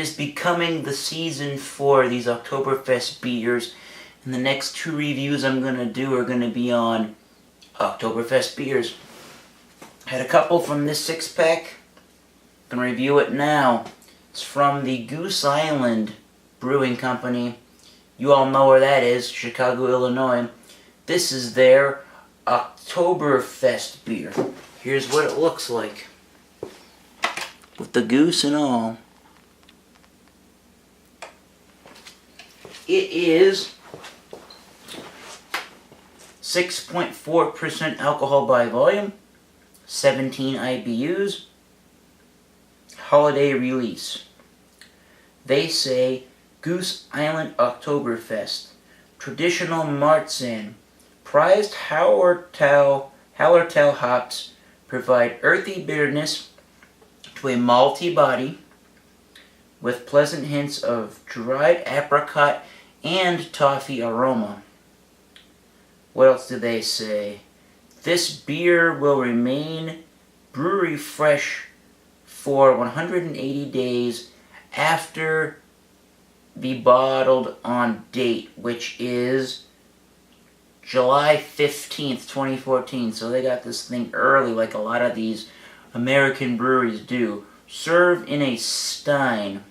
is becoming the season for these Oktoberfest beers, and the next 2 reviews I'm going to do are going to be on Oktoberfest beers. I had a couple from this 6-pack. I'm going to review it now. It's from the Goose Island Brewing Company. You all know where that is, Chicago, Illinois. This is their Oktoberfest beer. Here's what it looks like, with the goose and all. It is 6.4% alcohol by volume, 17 IBUs, holiday release. They say Goose Island Oktoberfest, traditional Marzen, prized Hallertau hops provide earthy bitterness to a malty body with pleasant hints of dried apricot and toffee aroma. What else do they say? This beer will remain brewery fresh for 180 days after the bottled on date, which is July 15th, 2014. So they got this thing early, like a lot of these American breweries do. Served in a stein.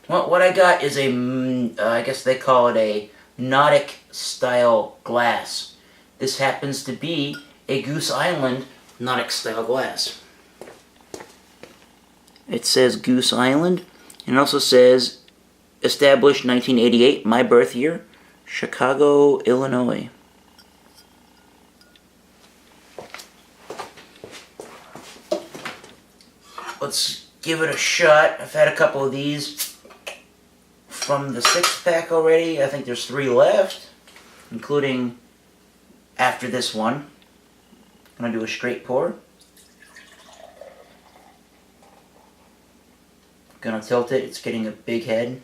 Well, what I got is I guess they call it a Nordic style glass. This happens to be a Goose Island Nordic style glass. It says Goose Island, and it also says established 1988, my birth year, Chicago, Illinois. Let's give it a shot. I've had a couple of these from the 6-pack already. I think there's 3 left, including after this one. I'm going to do a straight pour. Gonna tilt it. It's getting a big head.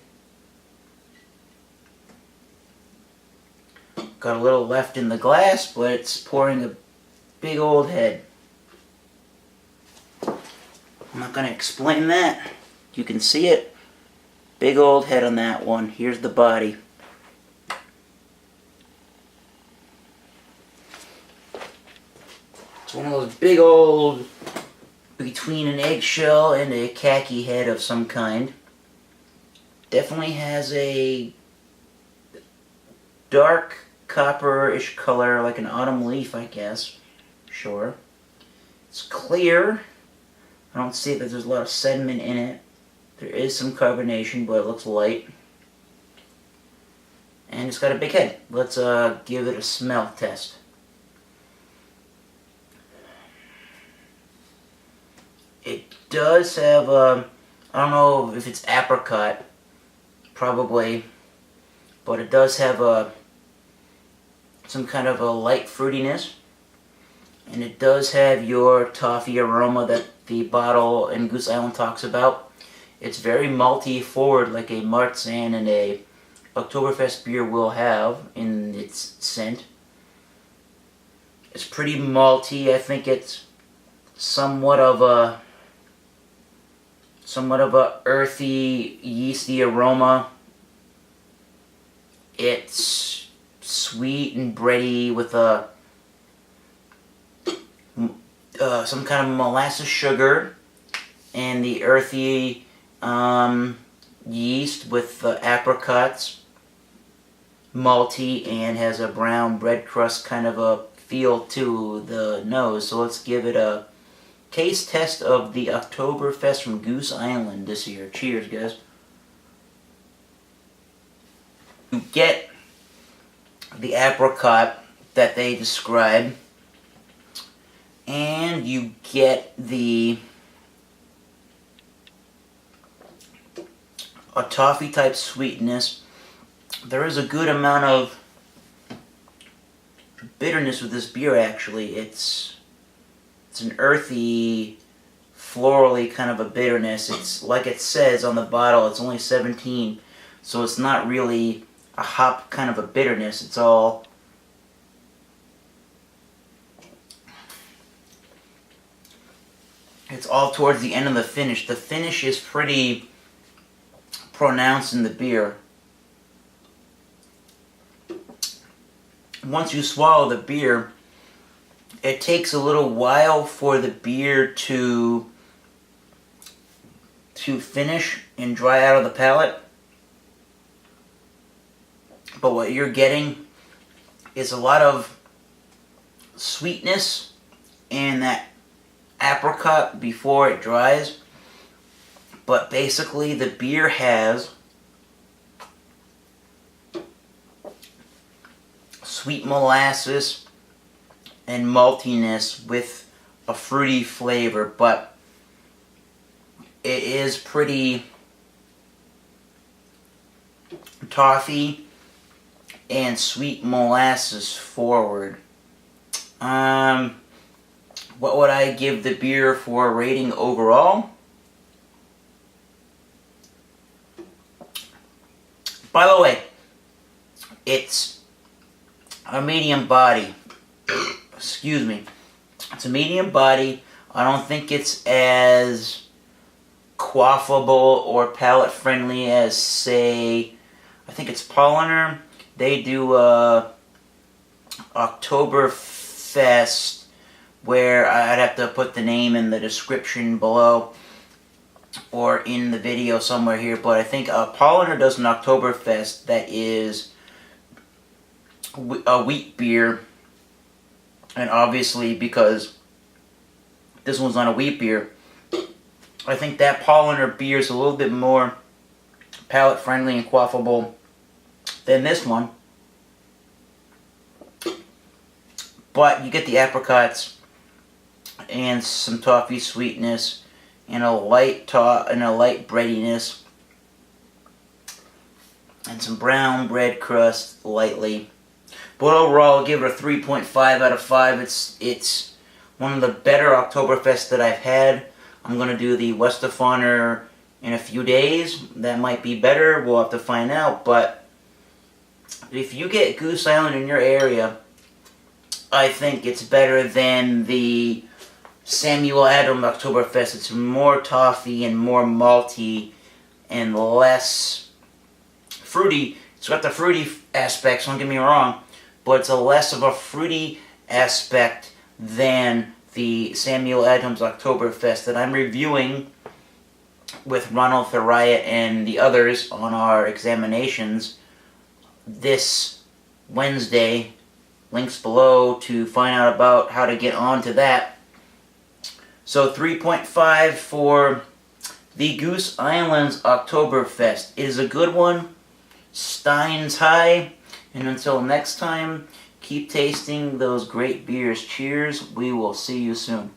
Got a little left in the glass, but it's pouring a big old head. I'm not gonna explain that. You can see it. Big old head on that one. Here's the body. It's one of those big old, between an eggshell and a khaki head of some kind. Definitely has a dark copper-ish color, like an autumn leaf, I guess. Sure. It's clear. I don't see that there's a lot of sediment in it. There is some carbonation, but it looks light. And it's got a big head. Let's give it a smell test. It does have I don't know if it's apricot, probably, but it does have some kind of a light fruitiness, and it does have your toffee aroma that the bottle in Goose Island talks about. It's very malty forward, like a Marzen and a Oktoberfest beer will have in its scent. It's pretty malty. I think it's somewhat of a earthy, yeasty aroma. It's sweet and bready with some kind of molasses sugar, and the earthy yeast with the apricots, malty, and has a brown bread crust kind of a feel to the nose. So let's give it a taste test of the Oktoberfest from Goose Island this year. Cheers, guys. You get the apricot that they describe, and you get a toffee type sweetness. There is a good amount of bitterness with this beer, actually. It's an earthy, florally kind of a bitterness. It's like it says on the bottle, it's only 17, so it's not really a hop kind of a bitterness. It's all It's all towards the end of the finish. The finish is pretty pronounced in the beer. Once you swallow the beer, it takes a little while for the beer to finish and dry out of the palate. But what you're getting is a lot of sweetness and that apricot before it dries. But basically the beer has sweet molasses and maltiness with a fruity flavor, but it is pretty toffee and sweet molasses forward. What would I give the beer for a rating overall? By the way, it's a medium body. Excuse me. It's a medium body. I don't think it's as quaffable or palate friendly as, say, I think it's Polliner. They do Oktoberfest, where I'd have to put the name in the description below or in the video somewhere here, but I think Polliner does an Oktoberfest that is a wheat beer, and obviously because this one's not a wheat beer, I think that Polliner beer is a little bit more palate friendly and quaffable than this one. But you get the apricots and some toffee sweetness and a light breadiness and some brown bread crust lightly. But overall, I'll give it a 3.5 out of 5. It's one of the better Oktoberfest that I've had. I'm going to do the Westfaner in a few days. That might be better. We'll have to find out. But if you get Goose Island in your area, I think it's better than the Samuel Adams Oktoberfest. It's more toffee and more malty and less fruity. It's got the fruity aspects, don't get me wrong, but it's a less of a fruity aspect than the Samuel Adams Oktoberfest that I'm reviewing with Ronald Theriot and the others on our examinations this Wednesday. Links below to find out about how to get on to that. So 3.5 for the Goose Island's Oktoberfest. It is a good one. Stein's high. And until next time, keep tasting those great beers. Cheers. We will see you soon.